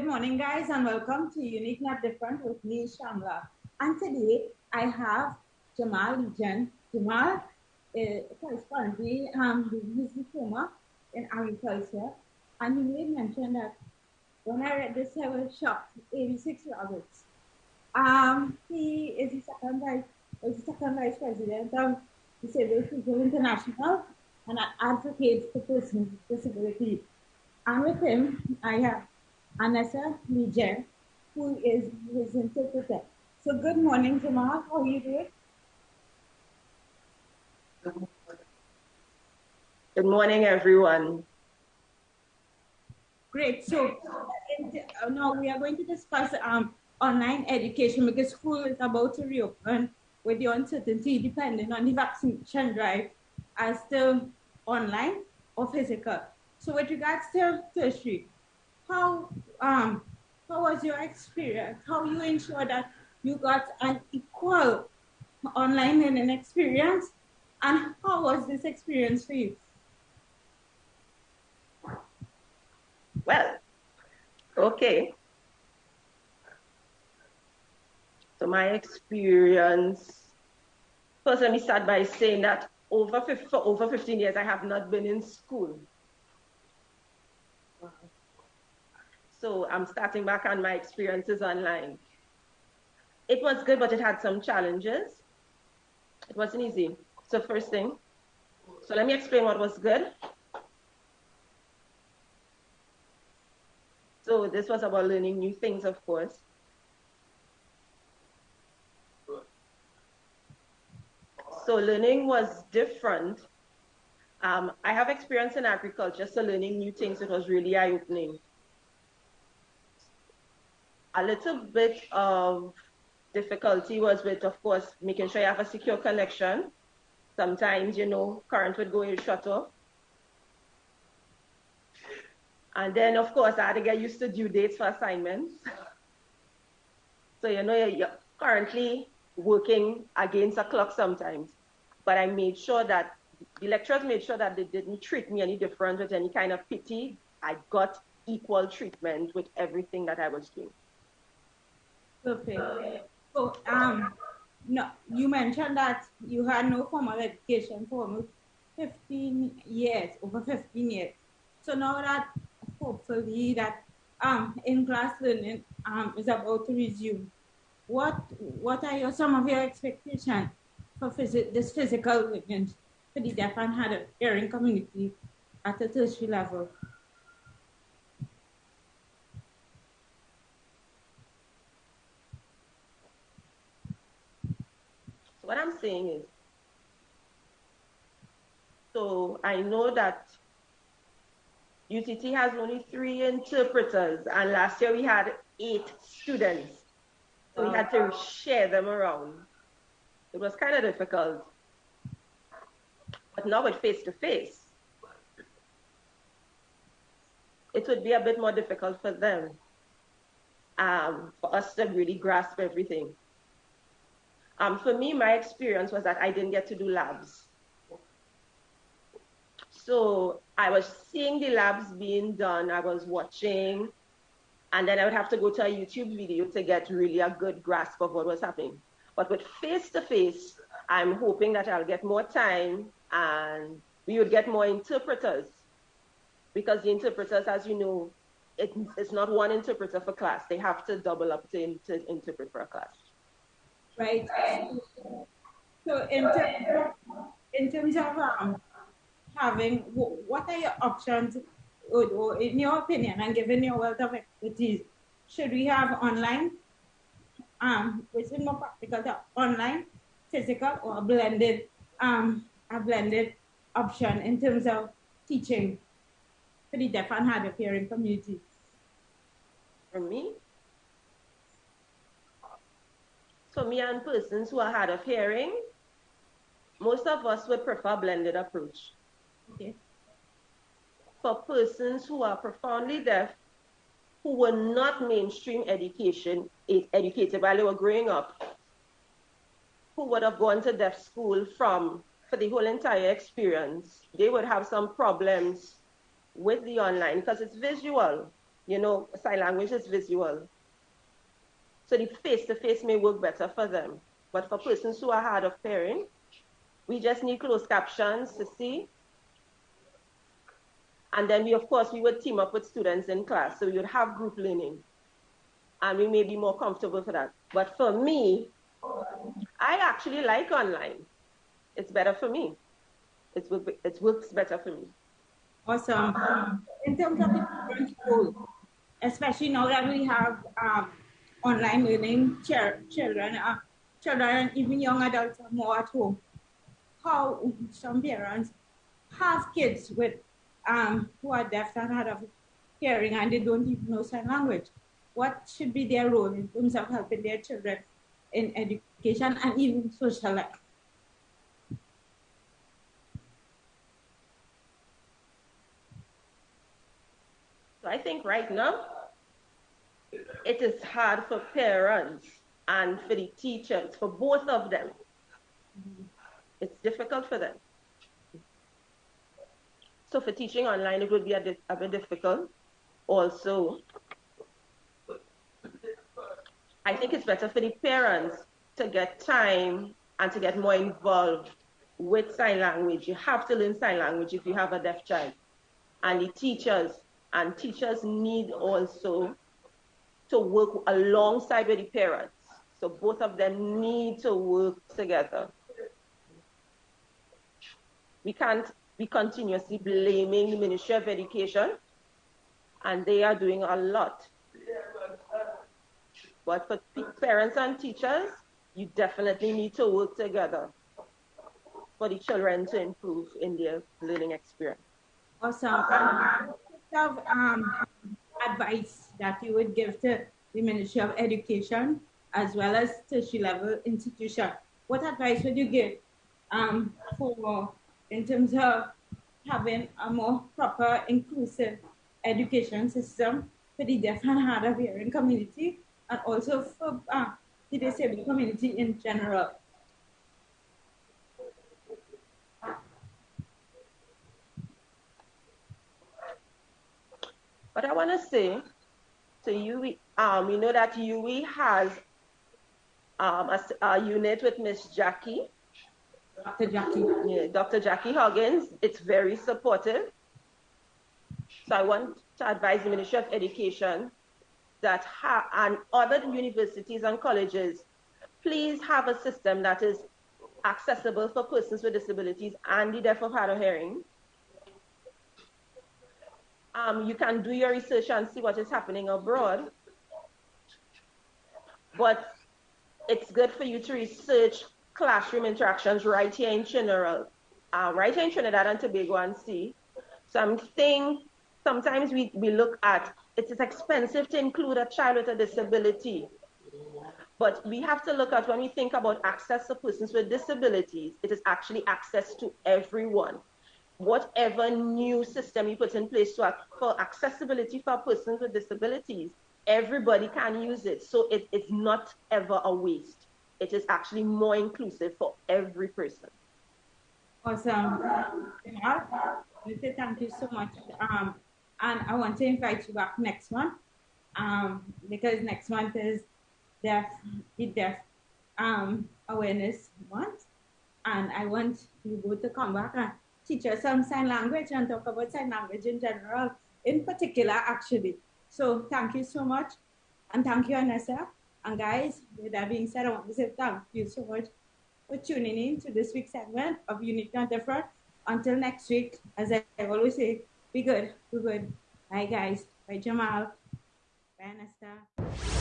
Good morning, guys, and welcome to Unique Not Different with me, Shamla. And today I have Jamal Legion. Jamal is currently doing his diploma in agriculture, and he made mention that when I read this, I was shocked. 86 rabbits. He is the second vice president of Disabled People International and an advocate for persons with disability. And with him, I have Anessa Lijen, who is his interpreter. So good morning, Jamal. How are you doing? Good morning, everyone. Great. So now we are going to discuss online education because school is about to reopen with the uncertainty depending on the vaccination drive as still online or physical. So with regards to tertiary, how was your experience? How you ensure that you got an equal online learning experience, and how was this experience for you? Well, okay. So my experience, first let me start by saying that for over 15 years, I have not been in school. So I'm starting back on my experiences online. It was good, but it had some challenges. It wasn't easy. So first thing, so let me explain what was good. So this was about learning new things, of course. So learning was different. I have experience in agriculture, so learning new things, it was really eye-opening. A little bit of difficulty was with, of course, making sure you have a secure connection. Sometimes, current would go shut off. And then, of course, I had to get used to due dates for assignments. So, you're currently working against a clock sometimes. But I made sure that the lecturers made sure that they didn't treat me any different with any kind of pity. I got equal treatment with everything that I was doing. Perfect. So, no, you mentioned that you had no formal education for almost 15 years, over 15 years. So now that hopefully that in-class learning is about to resume, what are some of your expectations for this physical learning for the deaf and hard of hearing community at a tertiary level? So what I'm saying is, so I know that UTT has only 3 interpreters, and last year we had 8 students. So we had to share them around. It was kind of difficult. But now with face-to-face, it would be a bit more difficult for them, for us to really grasp everything. For me, my experience was that I didn't get to do labs. So I was seeing the labs being done, I was watching, and then I would have to go to a YouTube video to get really a good grasp of what was happening. But with face-to-face, I'm hoping that I'll get more time and we would get more interpreters, because the interpreters, as you know, it's not one interpreter for class. They have to double up to interpret for a class. Right. So in terms of having, what are your options, or in your opinion, and given your wealth of expertise, should we have online, which is more practical, online, physical, or a blended option in terms of teaching for the deaf and hard of hearing community? For me, and persons who are hard of hearing, most of us would prefer blended approach. Okay. For persons who are profoundly deaf, who were not mainstream educated while they were growing up, who would have gone to deaf school for the whole entire experience, they would have some problems with the online because it's visual. You know, sign language is visual. So the face-to-face may work better for them. But for persons who are hard of hearing, we just need closed captions to see. And then we, of course, we would team up with students in class. So we would have group learning. And we may be more comfortable for that. But for me, I actually like online. It's better for me. It works better for me. Awesome. In terms of the parents' role, especially now that we have online learning, children and even young adults are more at home. How some parents have kids with who are deaf and hard of hearing and they don't even know sign language. What should be their role in terms of helping their children in education and even social life? So I think right now, it is hard for parents and for the teachers, for both of them. It's difficult for them. So for teaching online, it would be a bit difficult. Also, I think it's better for the parents to get time and to get more involved with sign language. You have to learn sign language if you have a deaf child. And the teachers need also to work alongside with the parents. So both of them need to work together. We can't be continuously blaming the Ministry of Education, and they are doing a lot. But for parents and teachers, you definitely need to work together for the children to improve in their learning experience. Awesome. Of advice that you would give to the Ministry of Education as well as tertiary level institution? What advice would you give for in terms of having a more proper, inclusive education system for the deaf and hard of hearing community and also for the disabled community in general? But I want to say to you, we know that UE has a unit with Miss Jackie. Dr. Jackie. Yeah, Dr. Jackie Huggins. It's very supportive. So I want to advise the Ministry of Education that and other universities and colleges, please have a system that is accessible for persons with disabilities and the deaf or hard of hearing. You can do your research and see what is happening abroad, but it's good for you to research classroom interactions right here in Trinidad, and Tobago and see. Sometimes we look at, it is expensive to include a child with a disability. But we have to look at when we think about access to persons with disabilities, it is actually access to everyone. Whatever new system you put in place for accessibility for persons with disabilities, everybody can use it. So it is not ever a waste. It is actually more inclusive for every person. Awesome. I say thank you so much. And I want to invite you back next month because next month is the deaf awareness month. And I want you both to come back and teach us some sign language and talk about sign language in general, in particular, actually. So thank you so much. And thank you, Anessa. And guys, with that being said, I want to say thank you so much for tuning in to this week's segment of Unique and Different. Until next week, as I always say, be good, be good. Bye, guys. Bye, Jamal. Bye, Anessa.